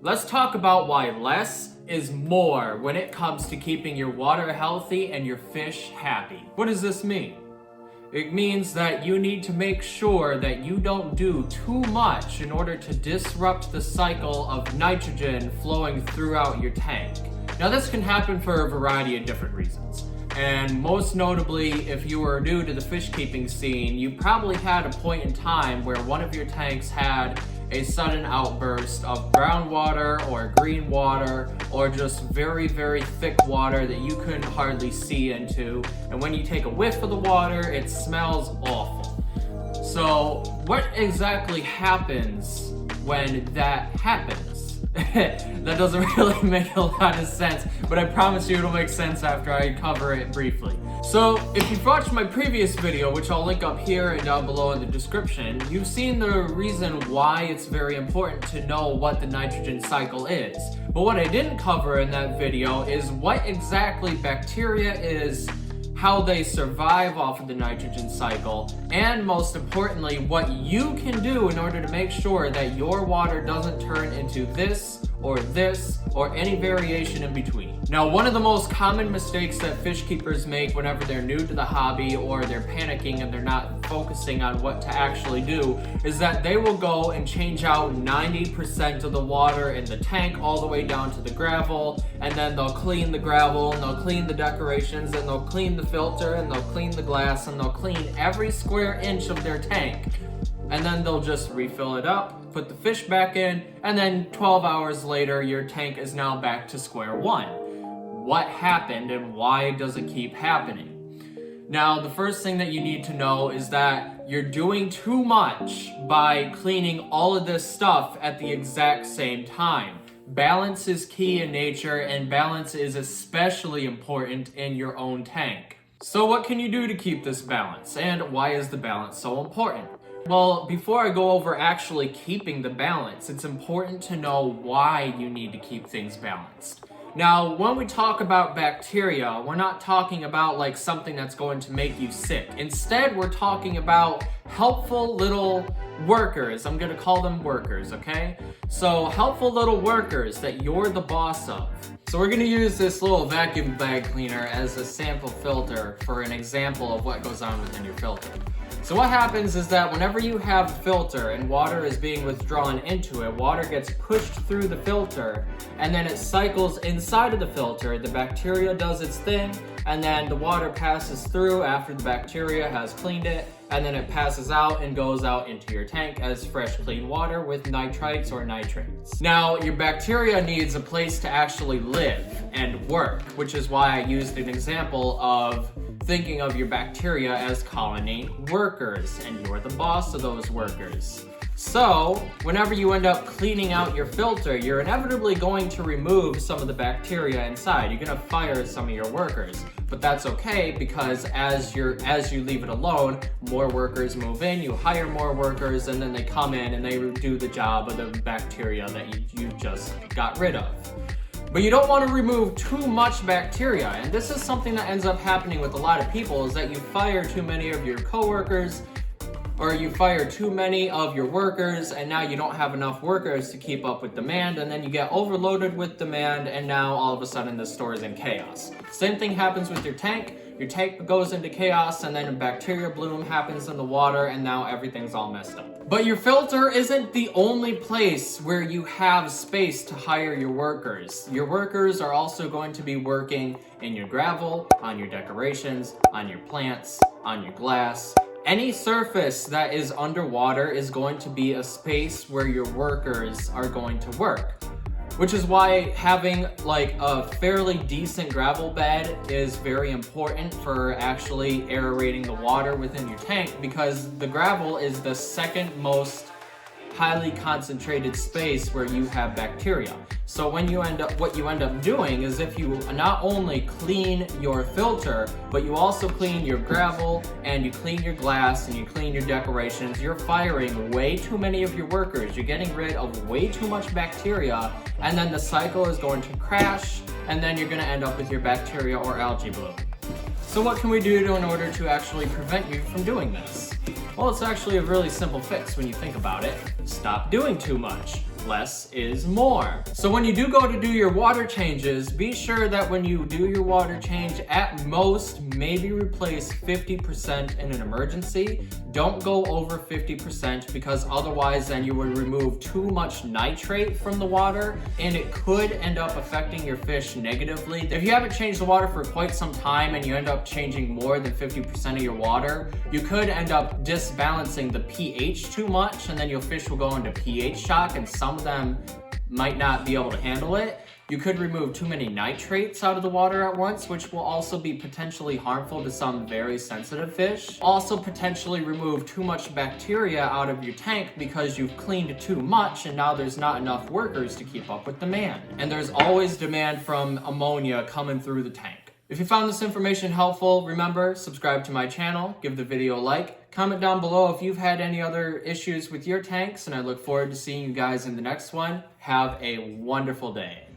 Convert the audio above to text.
Let's talk about why less is more when it comes to keeping your water healthy and your fish happy. What does this mean? It means that you need to make sure that you don't do too much in order to disrupt the cycle of nitrogen flowing throughout your tank. Now this can happen for a variety of different reasons. And most notably, if you were new to the fish keeping scene, you probably had a point in time where one of your tanks had a sudden outburst of brown water or green water or just very, very thick water that you couldn't hardly see into. And when you take a whiff of the water, it smells awful. So what exactly happens when that happens? That doesn't really make a lot of sense, but I promise you it'll make sense after I cover it briefly. So if you've watched my previous video, which I'll link up here and down below in the description, you've seen the reason why it's very important to know what the nitrogen cycle is. But what I didn't cover in that video is what exactly bacteria is, how they survive off of the nitrogen cycle, and most importantly, what you can do in order to make sure that your water doesn't turn into this or any variation in between. Now, one of the most common mistakes that fish keepers make whenever they're new to the hobby or they're panicking and they're not focusing on what to actually do is that they will go and change out 90% of the water in the tank all the way down to the gravel, and then they'll clean the gravel and they'll clean the decorations and they'll clean the filter and they'll clean the glass and they'll clean every square inch of their tank. And then they'll just refill it up, put the fish back in, and then 12 hours later, your tank is now back to square one. What happened and why does it keep happening? Now, the first thing that you need to know is that you're doing too much by cleaning all of this stuff at the exact same time. Balance is key in nature, and balance is especially important in your own tank. So what can you do to keep this balance, and why is the balance so important? Well, before I go over actually keeping the balance, it's important to know why you need to keep things balanced. Now, when we talk about bacteria, we're not talking about like something that's going to make you sick. Instead, we're talking about helpful little workers. I'm gonna call them workers, okay? So helpful little workers that you're the boss of. So we're gonna use this little vacuum bag cleaner as a sample filter for an example of what goes on within your filter. So what happens is that whenever you have a filter and water is being withdrawn into it, water gets pushed through the filter and then it cycles inside of the filter. The bacteria does its thing and then the water passes through after the bacteria has cleaned it, and then it passes out and goes out into your tank as fresh clean water with nitrites or nitrates. Now, your bacteria needs a place to actually live and work, which is why I used an example of thinking of your bacteria as colony workers, and you're the boss of those workers. So, whenever you end up cleaning out your filter, you're inevitably going to remove some of the bacteria inside. You're gonna fire some of your workers, but that's okay because as you leave it alone, more workers move in, you hire more workers, and then they come in and they do the job of the bacteria that you just got rid of. But you don't want to remove too much bacteria, and this is something that ends up happening with a lot of people, is that you fire too many of your coworkers, or you fire too many of your workers, and now you don't have enough workers to keep up with demand, and then you get overloaded with demand, and now all of a sudden the store is in chaos. Same thing happens with your tank. Your tank goes into chaos, and then a bacteria bloom happens in the water, and now everything's all messed up. But your filter isn't the only place where you have space to hire your workers. Your workers are also going to be working in your gravel, on your decorations, on your plants, on your glass. Any surface that is underwater is going to be a space where your workers are going to work. Which is why having like a fairly decent gravel bed is very important for actually aerating the water within your tank, because the gravel is the second most highly concentrated space where you have bacteria. So what you end up doing is, if you not only clean your filter, but you also clean your gravel and you clean your glass and you clean your decorations, you're firing way too many of your workers. You're getting rid of way too much bacteria, and then the cycle is going to crash, and then you're going to end up with your bacteria or algae bloom. So what can we do in order to actually prevent you from doing this? Well, it's actually a really simple fix when you think about it. Stop doing too much. less is more. So when you do go to do your water changes, be sure that when you do your water change, at most, maybe replace 50% in an emergency. Don't go over 50% because otherwise then you would remove too much nitrate from the water and it could end up affecting your fish negatively. If you haven't changed the water for quite some time and you end up changing more than 50% of your water, you could end up disbalancing the pH too much, and then your fish will go into pH shock and some of them might not be able to handle it. You could remove too many nitrates out of the water at once, which will also be potentially harmful to some very sensitive fish. Also potentially remove too much bacteria out of your tank because you've cleaned too much and now there's not enough workers to keep up with demand. And there's always demand from ammonia coming through the tank. If you found this information helpful, remember, subscribe to my channel, give the video a like, comment down below if you've had any other issues with your tanks, and I look forward to seeing you guys in the next one. Have a wonderful day.